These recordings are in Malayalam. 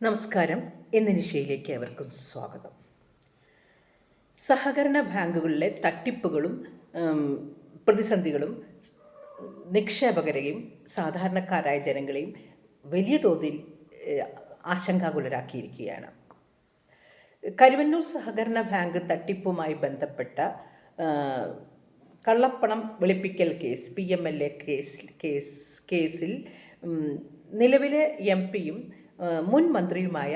നമസ്കാരം. ഇന്ന് നിശയിലേക്ക് ഏവർക്കും സ്വാഗതം. സഹകരണ ബാങ്കുകളിലെ തട്ടിപ്പുകളും പ്രതിസന്ധികളും നിക്ഷേപകരെയും സാധാരണക്കാരായ ജനങ്ങളെയും വലിയ തോതിൽ ആശങ്കാകുലരാക്കിയിരിക്കുകയാണ്. കരുവന്നൂർ സഹകരണ ബാങ്ക് തട്ടിപ്പുമായി ബന്ധപ്പെട്ട കള്ളപ്പണം വെളുപ്പിക്കൽ കേസ് PMLA കേസിൽ നിലവിലെ MP-യും മുൻ മന്ത്രിയുമായ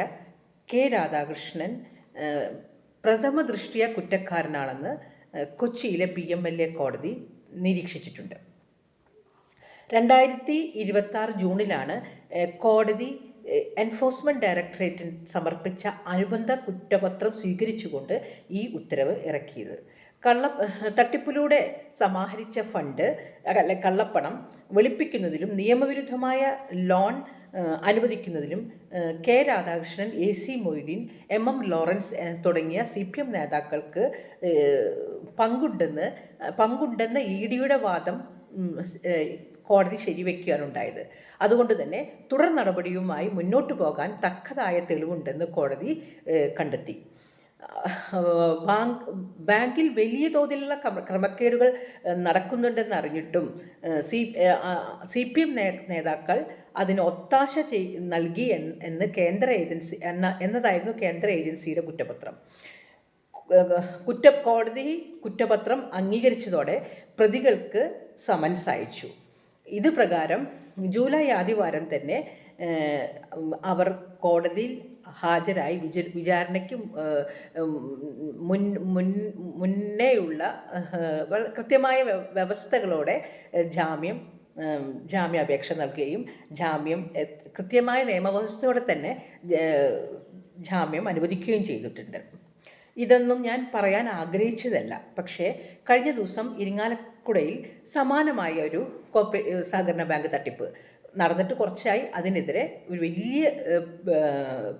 K. രാധാകൃഷ്ണൻ പ്രഥമ ദൃഷ്ട്യാ കുറ്റക്കാരനാണെന്ന് കൊച്ചിയിലെ PMLA കോടതി നിരീക്ഷിച്ചിട്ടുണ്ട്. 2026 ജൂണിലാണ് കോടതി എൻഫോഴ്സ്മെൻറ്റ് ഡയറക്ടറേറ്റിന് സമർപ്പിച്ച അനുബന്ധ കുറ്റപത്രം സ്വീകരിച്ചുകൊണ്ട് ഈ ഉത്തരവ് ഇറക്കിയത്. തട്ടിപ്പിലൂടെ സമാഹരിച്ച ഫണ്ട് കള്ളപ്പണം വെളുപ്പിക്കുന്നതിലും നിയമവിരുദ്ധമായ ലോൺ അനുവദിക്കുന്നതിലും K. Radhakrishnan, AC Moideen, MM Lawrence തുടങ്ങിയ CPM നേതാക്കൾക്ക് പങ്കുണ്ടെന്ന EDയുടെ വാദം കോടതി ശരിവെക്കുകയാണ് ഉണ്ടായത്. അതുകൊണ്ട് തന്നെ തുടർ നടപടിയുമായി മുന്നോട്ട് പോകാൻ തക്കതായ തെളിവുണ്ടെന്ന് കോടതി കണ്ടെത്തി. ബാങ്കിൽ വലിയ തോതിലുള്ള ക്രമക്കേടുകൾ നടക്കുന്നുണ്ടെന്ന് അറിഞ്ഞിട്ടും CPM നേതാക്കൾ അതിന് ഒത്താശ നൽകി എന്നതായിരുന്നു കേന്ദ്ര ഏജൻസിയുടെ കുറ്റപത്രം. കോടതി കുറ്റപത്രം അംഗീകരിച്ചതോടെ പ്രതികൾക്ക് സമൻസ് അയച്ചു. ഇത് പ്രകാരം ജൂലൈ ആദ്യവാരം തന്നെ അവർ കോടതിയിൽ ഹാജരായി വിചാരണയ്ക്ക് മുന്നേയുള്ള കൃത്യമായ വ്യവസ്ഥകളോടെ ജാമ്യാപേക്ഷ നൽകുകയും കൃത്യമായ നിയമവ്യവസ്ഥയോടെ തന്നെ ജാമ്യം അനുവദിക്കുകയും ചെയ്തിട്ടുണ്ട്. ഇതൊന്നും ഞാൻ പറയാൻ ആഗ്രഹിച്ചതല്ല. പക്ഷേ കഴിഞ്ഞ ദിവസം ഇരിങ്ങാലക്കുടയിൽ സമാനമായ ഒരു സഹകരണ ബാങ്ക് തട്ടിപ്പ് നടന്നിട്ട് കുറച്ചായി. അതിനെതിരെ ഒരു വലിയ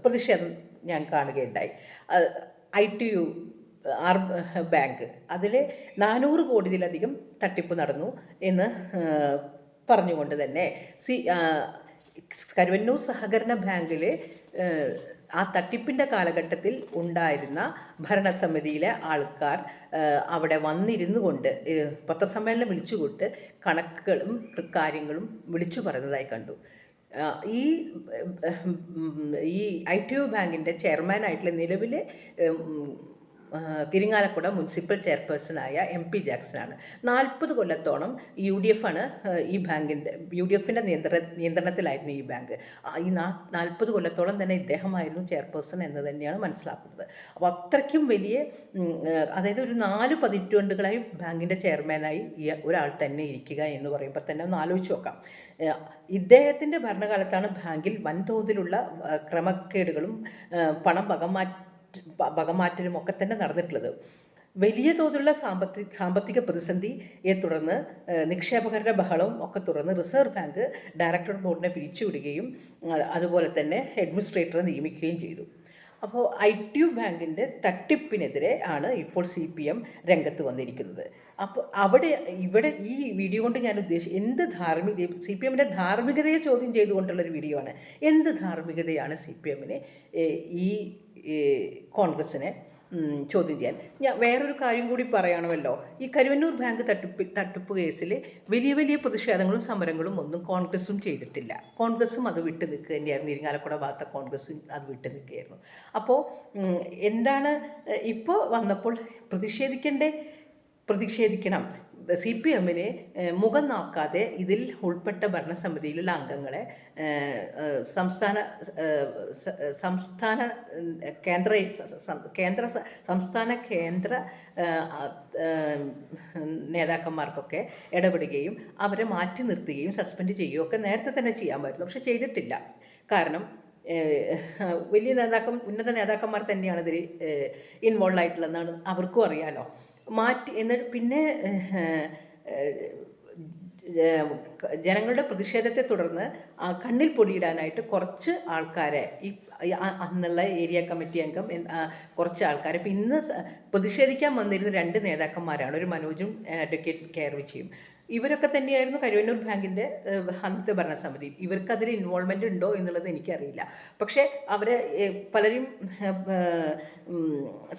പ്രതിഷേധം ഞാൻ കാണുകയുണ്ടായി. ITU ബാങ്ക് അതിൽ 400 കോടിയിലധികം തട്ടിപ്പ് നടന്നു എന്ന് പറഞ്ഞുകൊണ്ട് തന്നെ കരുവന്നൂർ സഹകരണ ബാങ്കിൽ ആ തട്ടിപ്പിൻ്റെ കാലഘട്ടത്തിൽ ഉണ്ടായിരുന്ന ഭരണസമിതിയിലെ ആൾക്കാർ അവിടെ വന്നിരുന്നു കൊണ്ട് പത്രസമ്മേളനം വിളിച്ചുകൊണ്ട് കണക്കുകളും കാര്യങ്ങളും വിളിച്ചു പറയുന്നതായി കണ്ടു. ഈ ITU ബാങ്കിൻ്റെ ചെയർമാനായിട്ടുള്ള നിലവിലെ ഇരിങ്ങാലക്കുട മുനിസിപ്പൽ ചെയർപേഴ്സണായ MP ജാക്സനാണ്. 40 കൊല്ലത്തോളം UDF ആണ് ഈ ബാങ്കിൻ്റെ UDFിൻ്റെ നിയന്ത്രണത്തിലായിരുന്നു ഈ ബാങ്ക്. ഈ 40 കൊല്ലത്തോളം തന്നെ ഇദ്ദേഹമായിരുന്നു ചെയർപേഴ്സൺ എന്ന് തന്നെയാണ് മനസ്സിലാക്കുന്നത്. അപ്പോൾ അത്രയ്ക്കും വലിയ, അതായത് ഒരു 4 പതിറ്റാണ്ടുകളായി ബാങ്കിൻ്റെ ചെയർമാനായി ഒരാൾ തന്നെ ഇരിക്കുക എന്ന് പറയുമ്പോൾ തന്നെ ഒന്ന് ആലോചിച്ച് നോക്കാം. ഇദ്ദേഹത്തിൻ്റെ ഭരണകാലത്താണ് ബാങ്കിൽ വൻതോതിലുള്ള ക്രമക്കേടുകളും പണം വകമാറ്റലും ഒക്കെ തന്നെ നടന്നിട്ടുള്ളത്. വലിയ തോതിലുള്ള സാമ്പത്തിക പ്രതിസന്ധിയെ തുടർന്ന് നിക്ഷേപകരുടെ ബഹളവും ഒക്കെ തുടർന്ന് റിസർവ് ബാങ്ക് ഡയറക്ടർ ബോർഡിനെ പിരിച്ചുവിടുകയും അതുപോലെ തന്നെ അഡ്മിനിസ്ട്രേറ്ററെ നിയമിക്കുകയും ചെയ്തു. അപ്പോൾ ITU ബാങ്കിൻ്റെ തട്ടിപ്പിനെതിരെ ആണ് ഇപ്പോൾ CPM രംഗത്ത് വന്നിരിക്കുന്നത്. അപ്പോൾ ഇവിടെ ഈ വീഡിയോ കൊണ്ട് ഞാൻ എന്ത് CPMൻ്റെ ധാർമ്മികതയെ ചോദ്യം ചെയ്തുകൊണ്ടുള്ളൊരു വീഡിയോ ആണ്. എന്ത് ധാർമ്മികതയാണ് CPMനെ ഈ കോൺഗ്രസ്സിനെ ചോദ്യം ചെയ്യാൻ? ഞാൻ വേറൊരു കാര്യം കൂടി പറയണമല്ലോ. ഈ കരുവന്നൂർ ബാങ്ക് തട്ടിപ്പ് കേസിൽ വലിയ പ്രതിഷേധങ്ങളും സമരങ്ങളും ഒന്നും കോൺഗ്രസും ചെയ്തിട്ടില്ല. കോൺഗ്രസും അത് വിട്ടു നിൽക്കുക തന്നെയായിരുന്നു. ഇരിങ്ങാലക്കുട ഭാഗത്തെ കോൺഗ്രസും അത് വിട്ടു നിൽക്കുകയായിരുന്നു. അപ്പോൾ എന്താണ് ഇപ്പോൾ വന്നപ്പോൾ പ്രതിഷേധിക്കണം. CPMനെ മുഖം നോക്കാതെ ഇതിൽ ഉൾപ്പെട്ട ഭരണസമിതിയിലുള്ള അംഗങ്ങളെ സംസ്ഥാന കേന്ദ്ര നേതാക്കന്മാർക്കൊക്കെ ഇടപെടുകയും അവരെ മാറ്റി നിർത്തുകയും സസ്പെൻഡ് ചെയ്യുകയും ഒക്കെ നേരത്തെ തന്നെ ചെയ്യാമായിരുന്നു. പക്ഷെ ചെയ്തിട്ടില്ല. കാരണം വലിയ ഉന്നത നേതാക്കന്മാർ തന്നെയാണ് ഇതിൽ ഇൻവോൾവ് ആയിട്ടുള്ളതെന്നാണ് അവർക്കും അറിയാലോ. എന്നിട്ട് പിന്നെ ജനങ്ങളുടെ പ്രതിഷേധത്തെ തുടർന്ന് കണ്ണിൽ പൊടിയിടാനായിട്ട് കുറച്ച് ആൾക്കാരെ അന്നുള്ള ഏരിയ കമ്മിറ്റി അംഗം കുറച്ച് ആൾക്കാരെ ഇന്ന് പ്രതിഷേധിക്കാൻ വന്നിരുന്ന 2 നേതാക്കന്മാരാണ്. ഒരു മനോജും അഡ്വക്കേറ്റ് KR വിജയും. ഇവരൊക്കെ തന്നെയായിരുന്നു കരുവന്നൂർ ബാങ്കിൻ്റെ അന്നത്തെ ഭരണസമിതി. ഇവർക്ക് അതിൽ ഇൻവോൾവ്മെൻ്റ് ഉണ്ടോ എന്നുള്ളത് എനിക്കറിയില്ല. പക്ഷേ അവരെ പലരും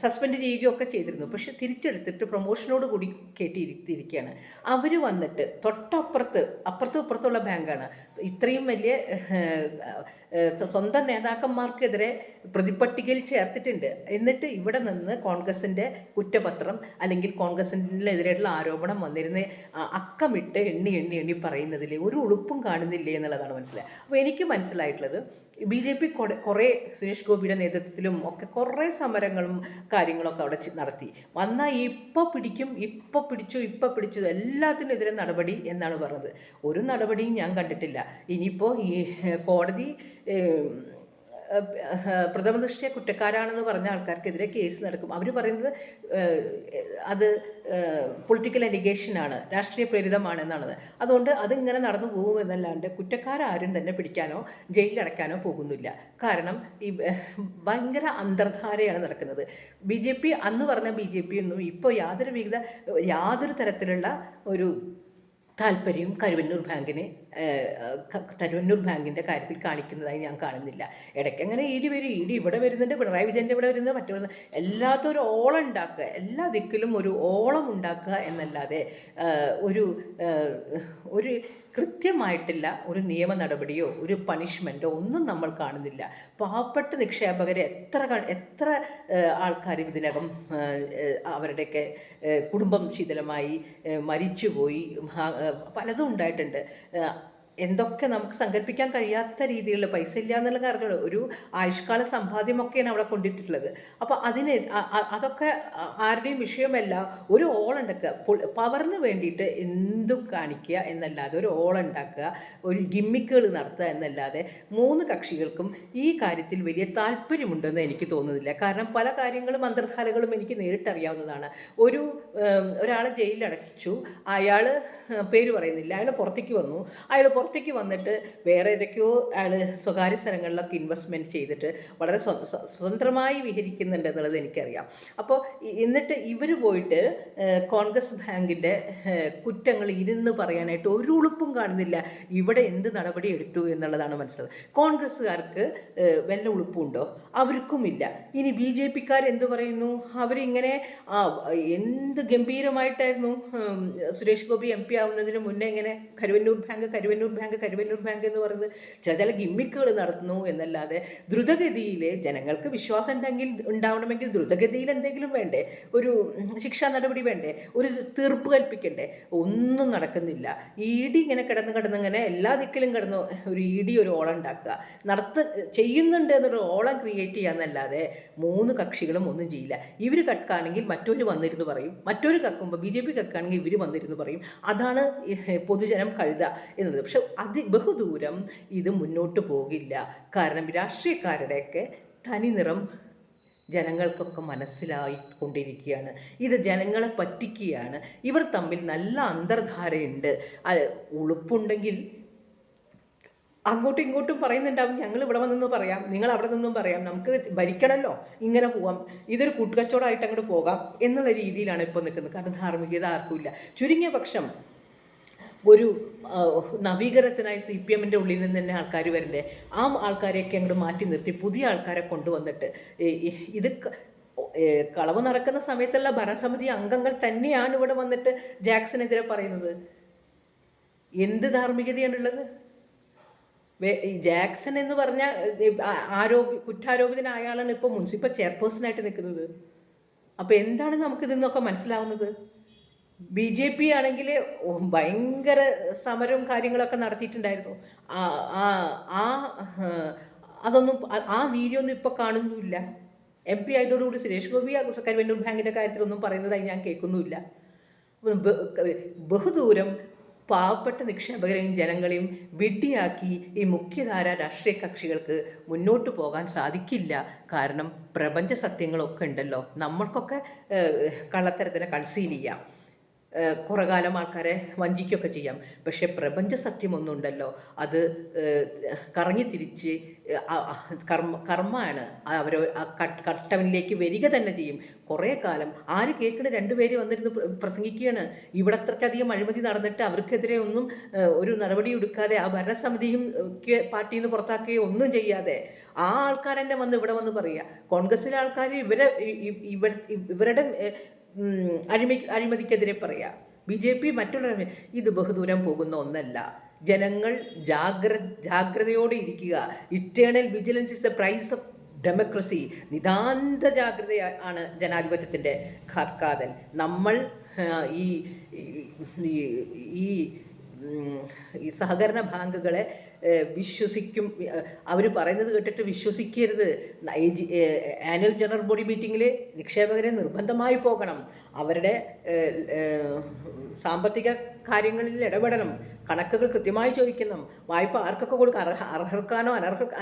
സസ്പെൻഡ് ചെയ്യുകയൊക്കെ ചെയ്തിരുന്നു. പക്ഷെ തിരിച്ചെടുത്തിട്ട് പ്രൊമോഷനോട് കൂടി കയറ്റിയിരുത്തിയിരിക്കുകയാണ്. അവർ വന്നിട്ട് അപ്പുറത്തും ഇപ്പുറത്തുള്ള ബാങ്കാണ്. ഇത്രയും വലിയ സ്വന്തം നേതാക്കന്മാർക്കെതിരെ പ്രതിപട്ടികയിൽ ചേർത്തിട്ടുണ്ട്. എന്നിട്ട് ഇവിടെ നിന്ന് കോൺഗ്രസിൻ്റെ കുറ്റപത്രം അല്ലെങ്കിൽ കോൺഗ്രസിനെതിരായിട്ടുള്ള ആരോപണം വന്നിരുന്ന് അക്കമിട്ട് എണ്ണി പറയുന്നതിൽ ഒരു ഉളുപ്പും കാണുന്നില്ലേ എന്നുള്ളതാണ് മനസ്സിലായത്. അപ്പോൾ എനിക്ക് മനസ്സിലായിട്ടുള്ളത് BJP കുറേ സുരേഷ് ഗോപിയുടെ നേതൃത്വത്തിലും ഒക്കെ കുറേ സമരങ്ങളും കാര്യങ്ങളൊക്കെ അവിടെ നടത്തി. വന്നാൽ ഇപ്പം പിടിച്ചു എല്ലാത്തിനെതിരെ നടപടി എന്നാണ് പറഞ്ഞത്. ഒരു നടപടിയും ഞാൻ കണ്ടിട്ടില്ല. ഇനിയിപ്പോൾ ഈ കോടതി പ്രഥമ ദൃഷ്ട്യാ കുറ്റക്കാരാണെന്ന് പറഞ്ഞ ആൾക്കാർക്കെതിരെ കേസ് നടക്കും. അവർ പറയുന്നത് അത് പൊളിറ്റിക്കൽ അലിഗേഷനാണ്, രാഷ്ട്രീയ പ്രേരിതമാണെന്നാണ്. അതുകൊണ്ട് അതിങ്ങനെ നടന്നു പോകുമെന്നല്ലാണ്ട് കുറ്റക്കാരും തന്നെ പിടിക്കാനോ ജയിലിലടയ്ക്കാനോ പോകുന്നില്ല. കാരണം ഈ ഭയങ്കര അന്തർധാരയാണ് നടക്കുന്നത്. BJP അന്ന് പറഞ്ഞ BJP ഒന്നും ഇപ്പോൾ യാതൊരു തരത്തിലുള്ള ഒരു താല്പര്യം കരുവന്നൂർ ബാങ്കിൻ്റെ കാര്യത്തിൽ കാണിക്കുന്നതായി ഞാൻ കാണുന്നില്ല. ഇടയ്ക്ക് അങ്ങനെ ഇടി ഇവിടെ വരുന്നുണ്ട്, പിണറായി വിജയൻ്റെ ഇവിടെ വരുന്നത്, മറ്റൊരു എല്ലാത്തൊരു ഓളം ഉണ്ടാക്കുക, എല്ലാ ദിക്കിലും ഒരു ഓളം ഉണ്ടാക്കുക എന്നല്ലാതെ ഒരു കൃത്യമായിട്ടുള്ള ഒരു നിയമ നടപടിയോ ഒരു പണിഷ്മെൻറ്റോ ഒന്നും നമ്മൾ കാണുന്നില്ല. പാവപ്പെട്ട നിക്ഷേപകരെ എത്ര ആൾക്കാർ ഇതിനകം അവരുടെയൊക്കെ കുടുംബം ശിഥിലമായി മരിച്ചുപോയി, പലതും ഉണ്ടായിട്ടുണ്ട്. എന്തൊക്കെ നമുക്ക് സങ്കല്പിക്കാൻ കഴിയാത്ത രീതിയിലുള്ള പൈസ ഇല്ല എന്നുള്ള കാരണമാണ്. ഒരു ആയുഷ്കാല സമ്പാദ്യമൊക്കെയാണ് അവിടെ കൊണ്ടിട്ടുള്ളത്. അപ്പോൾ അതൊക്കെ ആരുടെയും വിഷയമല്ല. ഒരു ഓളുണ്ടാക്കുക, പവറിന് വേണ്ടിയിട്ട് എന്തും കാണിക്കുക എന്നല്ലാതെ ഒരു ഓളുണ്ടാക്കുക, ഒരു ഗിമ്മിക്കുകൾ നടത്തുക എന്നല്ലാതെ മൂന്ന് കക്ഷികൾക്കും ഈ കാര്യത്തിൽ വലിയ താല്പര്യമുണ്ടെന്ന് എനിക്ക് തോന്നുന്നില്ല. കാരണം പല കാര്യങ്ങളും അന്തർധാരകളും എനിക്ക് നേരിട്ടറിയാവുന്നതാണ്. ഒരാളെ ജയിലിലടച്ചു, അയാൾ പേര് പറയുന്നില്ല, അയാൾ പുറത്തേക്ക് വന്നിട്ട് വേറെ ഏതൊക്കെയോ അയാൾ സ്വകാര്യ സ്ഥലങ്ങളിലൊക്കെ ഇൻവെസ്റ്റ്മെൻറ്റ് ചെയ്തിട്ട് വളരെ സ്വതന്ത്രമായി വിഹരിക്കുന്നുണ്ട് എന്നുള്ളത് എനിക്കറിയാം. അപ്പോൾ എന്നിട്ട് ഇവർ പോയിട്ട് കോൺഗ്രസ് ബാങ്കിൻ്റെ കുറ്റങ്ങൾ ഇരുന്ന് പറയാനായിട്ട് ഒരു ഉളുപ്പും കാണുന്നില്ല. ഇവിടെ എന്ത് നടപടി എടുത്തു എന്നുള്ളതാണ് മനസ്സിലായത്. കോൺഗ്രസ്സുകാർക്ക് വല്ല ഉളുപ്പുണ്ടോ? അവർക്കുമില്ല. ഇനി BJPക്കാർ എന്ത് പറയുന്നു? അവരിങ്ങനെ എന്ത് ഗംഭീരമായിട്ടായിരുന്നു സുരേഷ് ഗോപി MP ആവുന്നതിന് മുന്നേ ഇങ്ങനെ കരുവന്നൂർ ബാങ്ക് എന്ന് പറയുന്നത് ചില ഗിമ്മിക്കുകൾ നടത്തുന്നു എന്നല്ലാതെ ദ്രുതഗതിയിൽ ജനങ്ങൾക്ക് വിശ്വാസം ഉണ്ടാവണമെങ്കിൽ ദ്രുതഗതിയിൽ എന്തെങ്കിലും വേണ്ടേ? ഒരു ശിക്ഷാ നടപടി വേണ്ടേ? ഒരു തീർപ്പ് കൽപ്പിക്കണ്ടേ? ഒന്നും നടക്കുന്നില്ല. ED ഇങ്ങനെ കിടന്നിങ്ങനെ എല്ലാ ദിക്കിലും കിടന്നു ഒരു ED ഒരു ഓളം ഉണ്ടാക്കുക ചെയ്യുന്നുണ്ട് എന്നൊരു ഓളം ക്രിയേറ്റ് ചെയ്യാന്നല്ലാതെ മൂന്ന് കക്ഷികളും ഒന്നും ചെയ്യില്ല. ഇവർ കക്കാണെങ്കിൽ മറ്റൊരു വന്നിരുന്നു പറയും, മറ്റൊരു കക്കുമ്പോൾ BJP കക്കാണെങ്കിൽ ഇവർ വന്നിരുന്നു പറയും. അതാണ് പൊതുജനം കഴുത എന്നുള്ളത്. പക്ഷെ ബഹുദൂരം ഇത് മുന്നോട്ട് പോകില്ല. കാരണം രാഷ്ട്രീയക്കാരുടെയൊക്കെ തനി നിറം ജനങ്ങൾക്കൊക്കെ മനസ്സിലായിക്കൊണ്ടിരിക്കുകയാണ്. ഇത് ജനങ്ങളെ പറ്റിക്കുകയാണ്. ഇവർ തമ്മിൽ നല്ല അന്തർധാരയുണ്ട്. ഉളുപ്പുണ്ടെങ്കിൽ അങ്ങോട്ടും ഇങ്ങോട്ടും പറയുന്നുണ്ടാവും, ഞങ്ങൾ ഇവിടെ വന്നെന്ന് പറയാം, നിങ്ങൾ അവിടെ നിന്നും പറയാം, നമുക്ക് ഭരിക്കണമല്ലോ, ഇങ്ങനെ പോവാം, ഇതൊരു കൂട്ടുകച്ചവടമായിട്ട് അങ്ങോട്ട് പോകാം എന്നുള്ള രീതിയിലാണ് ഇപ്പോൾ നിൽക്കുന്നത്. കാരണം ധാർമ്മികത ആർക്കുമില്ല. ചുരുങ്ങിയ പക്ഷം ഒരു നവീകരണത്തിനായി CPMൻ്റെ ഉള്ളിൽ നിന്ന് തന്നെ ആൾക്കാർ വരണ്ടേ? ആ ആൾക്കാരെയൊക്കെ അങ്ങോട്ട് മാറ്റി നിർത്തി പുതിയ ആൾക്കാരെ കൊണ്ടുവന്നിട്ട് ഇത് കളവ് നടക്കുന്ന സമയത്തുള്ള ഭരണസമിതി അംഗങ്ങൾ തന്നെയാണ് ഇവിടെ വന്നിട്ട് ജാക്സനെതിരെ പറയുന്നത്. എന്ത് ധാർമ്മികതയാണുള്ളത്? ജാക്സൺ എന്ന് പറഞ്ഞ കുറ്റാരോപിതനായ ആളാണ് ഇപ്പോൾ മുനിസിപ്പൽ ചെയർപേഴ്സണായിട്ട് നിൽക്കുന്നത്. അപ്പോൾ എന്താണ് നമുക്കിതിൽ നിന്നൊക്കെ മനസ്സിലാവുന്നത്? BJP ആണെങ്കിൽ ഭയങ്കര സമരവും കാര്യങ്ങളൊക്കെ നടത്തിയിട്ടുണ്ടായിരുന്നു. അതൊന്നും ആ വീഡിയോ ഒന്നും ഇപ്പോൾ കാണുന്നുമില്ല. MP ആയതോടുകൂടി സുരേഷ് ഗോപി കരുവന്നൂർ ബാങ്കിൻ്റെ കാര്യത്തിലൊന്നും പറയുന്നതായി ഞാൻ കേൾക്കുന്നുമില്ല. ബഹുദൂരം പാവപ്പെട്ട നിക്ഷേപകരെയും ജനങ്ങളെയും വിഡ്ഢിയാക്കി ഈ മുഖ്യധാര രാഷ്ട്രീയ കക്ഷികൾക്ക് മുന്നോട്ട് പോകാൻ സാധിക്കില്ല. കാരണം പ്രപഞ്ച സത്യങ്ങളൊക്കെ ഉണ്ടല്ലോ, നമ്മൾക്കൊക്കെ കള്ളത്തരത്തിനെ കൺസീൽ ചെയ്യാം. കുറേ കാലം ആൾക്കാരെ വഞ്ചിക്കുകയൊക്കെ ചെയ്യാം. പക്ഷേ പ്രപഞ്ച സത്യമൊന്നുണ്ടല്ലോ, അത് കറങ്ങി തിരിച്ച് കർമ്മമാണ്. അവർ കർത്തവനിലേക്ക് വരിക തന്നെ ചെയ്യും. കുറേ കാലം ആര് കേൾക്കണ രണ്ടുപേര് വന്നിരുന്ന് പ്രസംഗിക്കുകയാണ്. ഇവിടെ അത്രയ്ക്കധികം അഴിമതി നടന്നിട്ട് അവർക്കെതിരെ ഒന്നും ഒരു നടപടി എടുക്കാതെ, ആ ഭരണസമിതിയും പാർട്ടിയിൽ നിന്ന് പുറത്താക്കുകയോ ഒന്നും ചെയ്യാതെ ആ ആൾക്കാർ തന്നെ വന്ന് ഇവിടെ വന്ന് പറയുക. കോൺഗ്രസിലെ ആൾക്കാർ ഇവരുടെ അഴിമതിക്കെതിരെ പറയുക. BJP മറ്റുള്ളവർ. ഇത് ബഹുദൂരം പോകുന്ന ഒന്നല്ല. ജനങ്ങൾ ജാഗ്രതയോടെ ഇരിക്കുക. Eternal vigilance is the price of democracy. നിതാന്ത ജാഗ്രത ആണ് ജനാധിപത്യത്തിൻ്റെ കാതൽ. നമ്മൾ ഈ ഈ സഹകരണ ബാങ്കുകളെ വിശ്വസിക്കും, അവർ പറയുന്നത് കേട്ടിട്ട് വിശ്വസിക്കരുത്. ആനുവൽ ജനറൽ ബോഡി മീറ്റിങ്ങിൽ നിക്ഷേപകരെ നിർബന്ധമായി പോകണം, അവരുടെ സാമ്പത്തിക കാര്യങ്ങളിൽ ഇടപെടണം, കണക്കുകൾ കൃത്യമായി ചോദിക്കണം, വായ്പ ആർക്കൊക്കെ കൊടുക്കുക, അർഹർക്കാണോ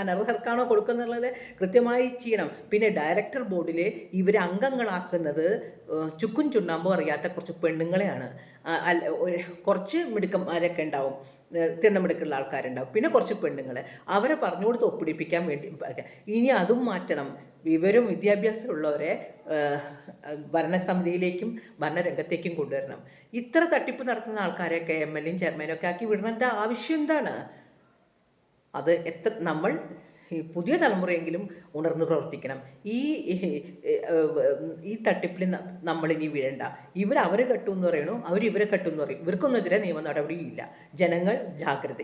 അനർഹർക്കാണോ കൊടുക്കുന്നുള്ളത് കൃത്യമായി ചെയ്യണം. പിന്നെ ഡയറക്ടർ ബോർഡിൽ ഇവർ അംഗങ്ങളാക്കുന്നത് ചുക്കും ചുണ്ണാമ്പും അറിയാത്ത കുറച്ച് പെണ്ണുങ്ങളെയാണ്. കുറച്ച് മിടുക്കന്മാരൊക്കെ ഉണ്ടാവും, തിണ്ണമിടുക്കുള്ള ആൾക്കാരുണ്ടാവും, പിന്നെ കുറച്ച് പെണ്ണുങ്ങൾ. അവരെ പറഞ്ഞു കൊടുത്ത് ഒപ്പിടിപ്പിക്കാൻ വേണ്ടി. ഇനി അതും മാറ്റണം. വിവരവും വിദ്യാഭ്യാസമുള്ളവരെ ഭരണസമിതിയിലേക്കും ഭരണരംഗത്തേക്കും കൊണ്ടുവരണം. ഇത്ര തട്ടിപ്പ് നടത്തുന്ന ആൾക്കാരെയൊക്കെ MLA ചെയർമാനും ഒക്കെ ആക്കി വിടേണ്ട ആവശ്യം എന്താണ്? അത് നമ്മൾ ഈ പുതിയ തലമുറയെങ്കിലും ഉണർന്ന് പ്രവർത്തിക്കണം. ഈ തട്ടിപ്പിൽ നമ്മളിനി വീഴണ്ട. അവരെ കെട്ടുമെന്ന് പറയണു, ഇവരെ കെട്ടുമെന്ന് പറയും. ഇവർക്കൊന്നെതിരെ നിയമ നടപടിയില്ല. ജനങ്ങൾ ജാഗ്രത.